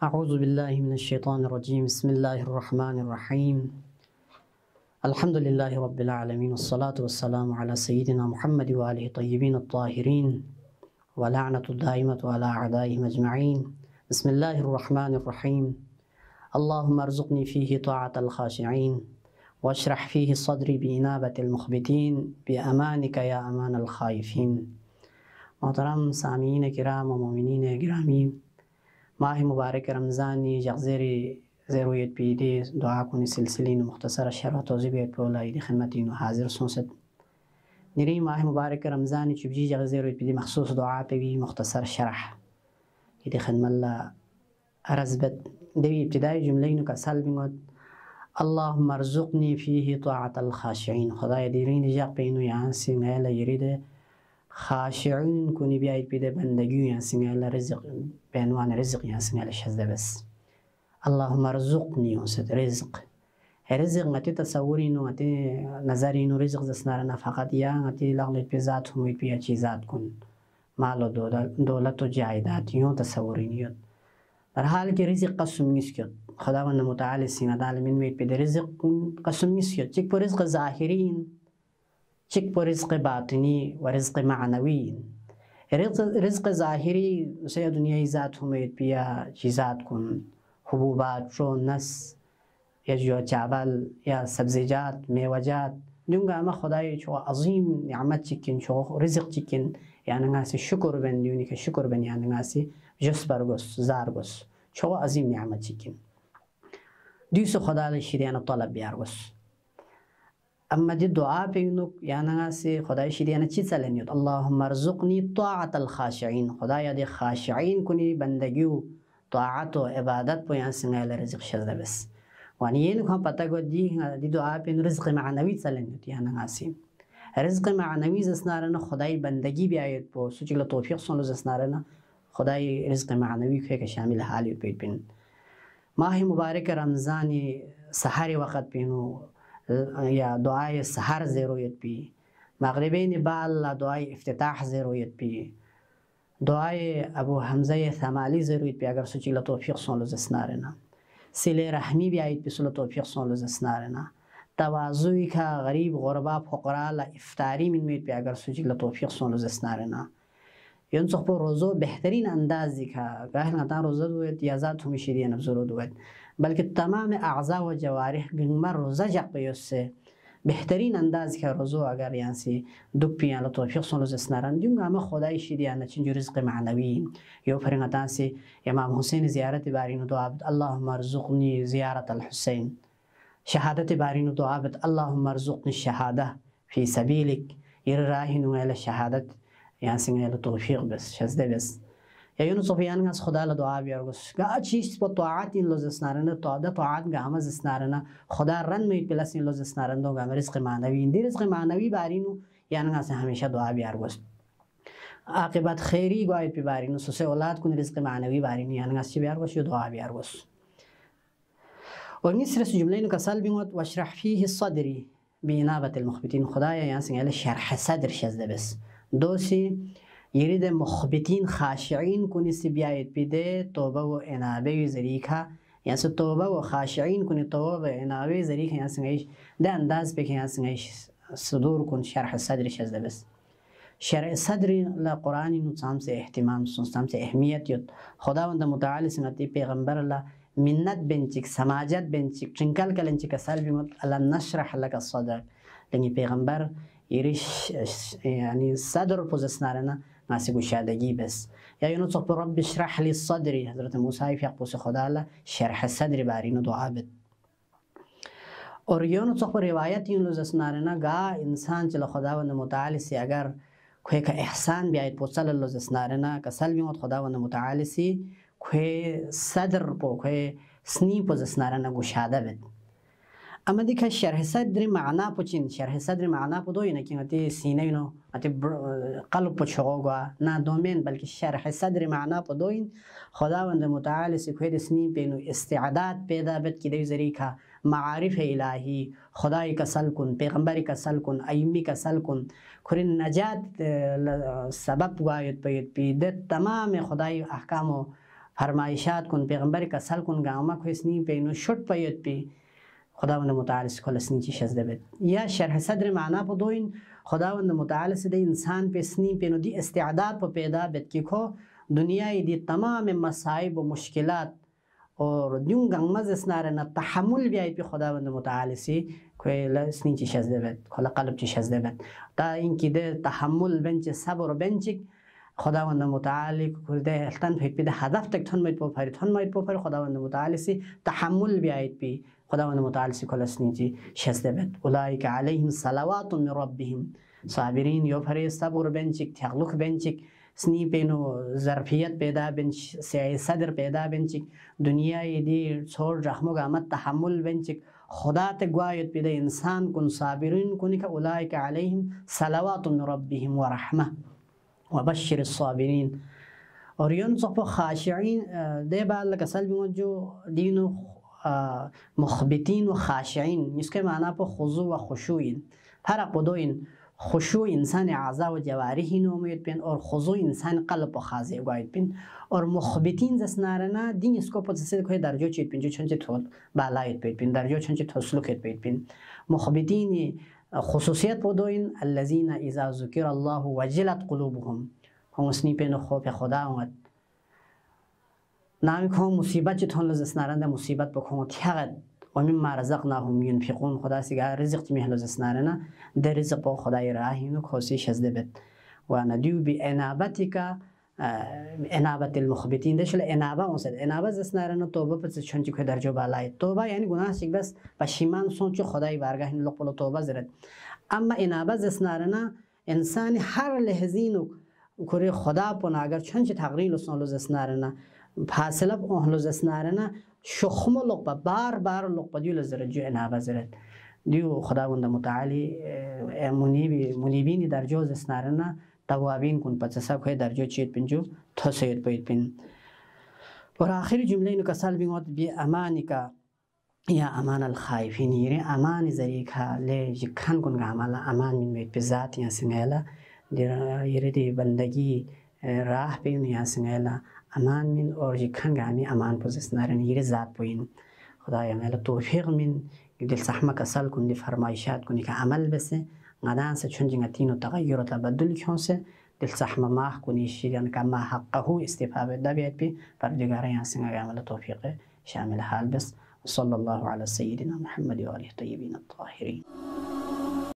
अऊज़ु बिल्लाहि मिनश्शैतानिर्रजीम बिस्मिल्लाहिर्रहमानिर्रहीम अल्हम्दुलिल्लाहि रब्बिल आलमीन वस्सलातु वस्सलामु अला सय्यिदिना मुहम्मद व आलिहि तय्यिबीन अत्ताहिरीन व लअनतु दाइमतु अला अअदाइहिम अजमईन। बिस्मिल्लाहिर्रहमानिर्रहीम अल्लाहुम्मा अर्ज़ुक़नी फ़ीहि ताअतल ख़ाशिईन वश्रह फ़ीहि सद्री बिइनाबतिल मुख़बितीन बिअमानिका या अमानल ख़ाइफ़ीन। मोहतरम सामीन किराम व मोमिनीन गिरामी, माह मुबारक रमज़ानी जगज़ेरी ज़रूयत पीदे दुआ कुनी सिलसिलीन मुख्तसर शरह तोज़ीबियत पोला ईद खिदमतीन हाजिर सोसत निरी माह मुबारक रमज़ानी चुबजी जगज़ेरूयत पीदे मखसूस दुआ पे भी मुख्तसर शरह ईद खिदमल्ला अरज़बत देवी इब्तिदाई जुमलैन का सल्बिंगत अल्लाहुम्मा अर्ज़ुक़नी फ़ीहि ताअतल ख़ाशिईन। खुदा दीरीन जग पेनु यहाँ से ngayla yiride खाशिईन कुनी बियाई पीदे बंदगी यहाँ से ngayla रिज़्क़ पेनवान रिज़्क़ यहाँ से ngayla शज़्द बस अल्लाहुम्मा अर्ज़ुक़नी उसत रिज़्क़ रिज़्क़ ngati तसव्वुरीनु ngati नज़रीनु रिज़्क़ जस्नारना फ़क़त या ngati लगलित पे ज़ात हुई पे चीज़ात कुन मालो दौलत जायदात यूँ तसव्वुरीनियत बहरहाल के रिज़्क़ कसम निस्कियत खुदावंद मुताअल सिंह आलमीन में पे रिज़्क़ कुन कसम निस्कियत चिक पर रिज़्क़ ज़ाहिरीन चिक पर रिज़्क़ बातिनी व रिज़्क़ मानवी। रिज़्क़ ज़ाहिरी से दुनिया ज़ात हुई पिया चीज़ात कुन हुबूबात रो नस या जो चावल या सब्ज़ीजात मेवजात दूँगा अमा खुदाई चो अज़ीम नियामत चिकिन चो रिज़्क़ चिकिन यानी गासे शुक्र बन दूनी के शुक्र बन यानी गासे जस बरगोस ज़ारगोस चो अज़ीम नियामत चिकिन दूसरे खुदा ले शिरियाना तलब बियारगोस अम्मा जी दुआ पे यूनुक यानी गासे खुदाई शिरियाना चीज़ लेनियत अल्लाहुम्मा अर्ज़ुक़नी ताअतल ख़ाशिईन। खुदा याद ख़ाशिईन कुनी बंदगियो ताअत व इबादत पे यहाँ से ngayla रिज़्क़ शज़्द बस वानी ये नुखा पता को दी दुआ पे रिज़्क़ मानवी लेनियत यानी गासे रिज़्क़ मानवी जस्नारना खुदाई बंदगी भी आयत पो सुचिला तौफीक़ सोनो जस्नारना खुदाई रिज़्क़ मानवी के शामिल हाल पे पिन माह मुबारक रमज़ानी सहर वक़्त पिनो या दुआए सहर ज़रूरत पी मग़रिबीन बाल दुआए इफ्तिताह ज़रूरत पी दुआए अबू हमज़ा थमाली ज़रूरत पी अगर सुचिला तौफीक़ सोनो जस्नारना सिले रहमी भी आयत पे सुला तौफीक़ सोनो जस्नारना तवाज़ुई का गरीब गुरबा फ़ुक़रा ला इफ्तारी में पे अगर सुचिला तौफीक़ सोनो जस्नारना यन सोपो रोज़ो बेहतरीन अंदाज़ दिखा गाह नता रोज़ा दुएत याज़ात हुमी शिरिया नफ़्ज़ुरो दुएत बल्कि तमाम आज़ा व जवारिह गंगमर रोज़ा जक पे उससे बेहतरीन अंदाज़ का रोज़ो अगर यहाँ से दुख पिया ला तौफीक़ सोनो जस्नारन दूँगा अमा खुदाई शिरिया न चिंजु रिज़्क़ मानवी यो फरंगता से इमाम हुसैन ज़ियारत बारीन दुआ अल्लाहुम्मा अर्ज़ुक़नी ज़ियारतल हुसैन शहादत बारीन दुआ अल्लाहुम्मा अर्ज़ुक़नी शहादा फ़ी सबीलिक यर राहिन ngayla शहादत यहाँ से ngayla तौफीक़ बस शज़्द बस या यूनु सोफियान गास खुदा ला दुआ बियारगोस गा चीज़ पर ताअत इन लो जस्नारना ताअत गामा जस्नारना खुदा रन में प्लस इन लो जस्नारन दो गामा रिज़्क़ मानवी इन रिज़्क़ मानवी बारीनु यानी गास हमेशा दुआ बियारगोस आक़िबत खैरी गाय पे बारीनु सुसे औलाद कुन रिज़्क़ मानवी बारीनु यानी गास बियारगोस यो दुआ बियारगोस और निसरस जुमलैन का सल्बिंगत वशरह फ़ीहि सद्री बिइनाबतिल मुख़बितीन। खुदाया यहाँ से ngayla शरह सद्र शज़्द बस दो से यरीद मुख़बितीन ख़ाशिईन कुनी से बियायत पीदे तौबा व इनाबे ज़रीका यहाँ से तौबा व ख़ाशिईन कुनी तौबा व इनाबे ज़रीका यहाँ से ngaysh दे अंदाज़ पे यहाँ से ngaysh सदूर कुन शरह सद्र शज़्द बस शरह सद्र ला कुरान नुसाम से एहतिमाम सुनसाम से अहमियत युत खुदावंद मुताअल संगति पैगंबर ला मिन्नत बेंचिक समाजत बेंचिक ट्रिंकल कलेंचिक सल्बिमत अला नशरह लक सदर लेकिन पैगंबर यरिश यानी सदर पोजस्नारना नासी गुशादगी बस या यूनु तो रब्बि इश्रह ली सदरी हज़रत मूसा फ़िक़ से खुदा ला शरह सद्र बारीनु दुआ बत और यूनु तो रिवायत यूनु जस्नारना गा इंसान चला खुदावंद मुताअल से अगर कोई का एहसान भी आयत पोसल लो जस्नारना का सल्बिमत खुदावंद मुताअल से कोई सदर पो कोई स्नी पोजस्नारना गुशादा बत अमा दिखा शरह सद्र माना पुचिन शरह सद्र माना पो दो ही ना कि अति सीने यूनो अति कल्ब पो छोगा ना दोमेन बल्कि शरह सद्र माना पो दो ही खुदावंद मुताअल से खुद स्नी पे नो इस्तिआदात पैदा बत की दे ज़रीका मारिफ़ इलाही खुदाई का सलकुन पैगंबरी का सलकुन अय्यमी का सलकुन खुरिन नजात सबब वायत पे दे तमाम खुदाई अहकाम فرمایشات کن پیغمبر کسل کن گاما کو اسنی پینو شٹ پیت پی خداوند متعال کل اسنی چی شزده بد یا شرح صدر معنا بدوین خداوند متعال ده انسان په اسنی پینو دی استعداد په پیدا بد کی کو دنیای دی تمام مصائب و مشکلات اور دیون گنگمز اسنارنا تحمل بیای پی خداوند متعال که لسنی چی شزده بد کلا قلب چی شزده بد تا اینکه ده تحمل بنچ صبر بنچ خداوند متعال کرده التن پیده هدف تک تون میت پوپر خداوند متعال تحمل بیاید پی خداوند متعال کلا اسنی چی شزده بد اولئک علیهم صلوات من ربهم صابرین یا پر صبر بنچ تغلق بنچ سنی پینو ظرفیت پیدا بنچ سعی صدر پیدا بنچ دنیای دی صور رحم و گامت تحمل بنچ خدا تگوایت پیدا انسان کن صابرین کنی که اولئک علیهم صلوات من ربهم و رحمه و بشر الصابرین اور ینصف خاشعین ده بعد لك سلبی جو دینو مخبتین و خاشعین इसके माना पर खुजू व खुशूइन فرق بدوین خشوع انسان اعضا و جوارحی نومید پین اور خضوع انسان قلب و خاضع گوید پین اور مخبتین زسنارنا دین اسکو پتسید که درجو چید پین جو چنچه تول بالایت پید پین درجو چنچه تسلوکت پید پین مخبتین خصوصیت بدوین الذین اذا ذکر الله وجلت قلوبهم هم اسنی پین خوف خدا آمد نامی که مصیبت چتون لزسنارنده مصیبت بکن تیغد و مما رزقناهم ينفقون خدا سیگه رزق چی میهلو زسنارنا در رزق با خدای راهینو کوسی شزده بد و ندیو بی انابتی که انابت المخبتین دشل انابه اونسد انابه زسنارنا توبه پس چونچی که درجو بالای توبه یعنی گناه سیگ بس پشیمان سون چو خدای بارگاه لق پلو توبه زرد اما انابه زسنارنا انسان هر لحظینو کره خدا پناگر چونچی تقریل سون زسنارنا فاصله اون زسنارنا شخم لقبه بار لقبه دیو لزرجو انابه زرد دیو خداوند متعالی منیبینی در جوز اسنارنا توابین کن پس سب که در جو چیت پنجو تسید پید پین اور آخری جمله اینو کسال بینوات بی امانی کا یا امان الخائفین یری امان زریکا لی جکن کن گامالا امان من بید پی ذات یا سنگیلا یری دی بندگی راه بین یا سنگیلا امان من اور جکن گامی امان پوز اسنارن یری ذات پوین خدایا میلا توفیق من دل سحمه کسال کن دی فرمایشات کنی که عمل بسه غدان سے چون جنگتین و تغییر و تبدل کیوں سے دل سحمه ماه کنی شیران که ما حقه استفاده دبیت بی پردگاره یان سنگا عمل توفیق شامل حال بس صلی الله علی سیدنا محمد و آله طیبین الطاهرین.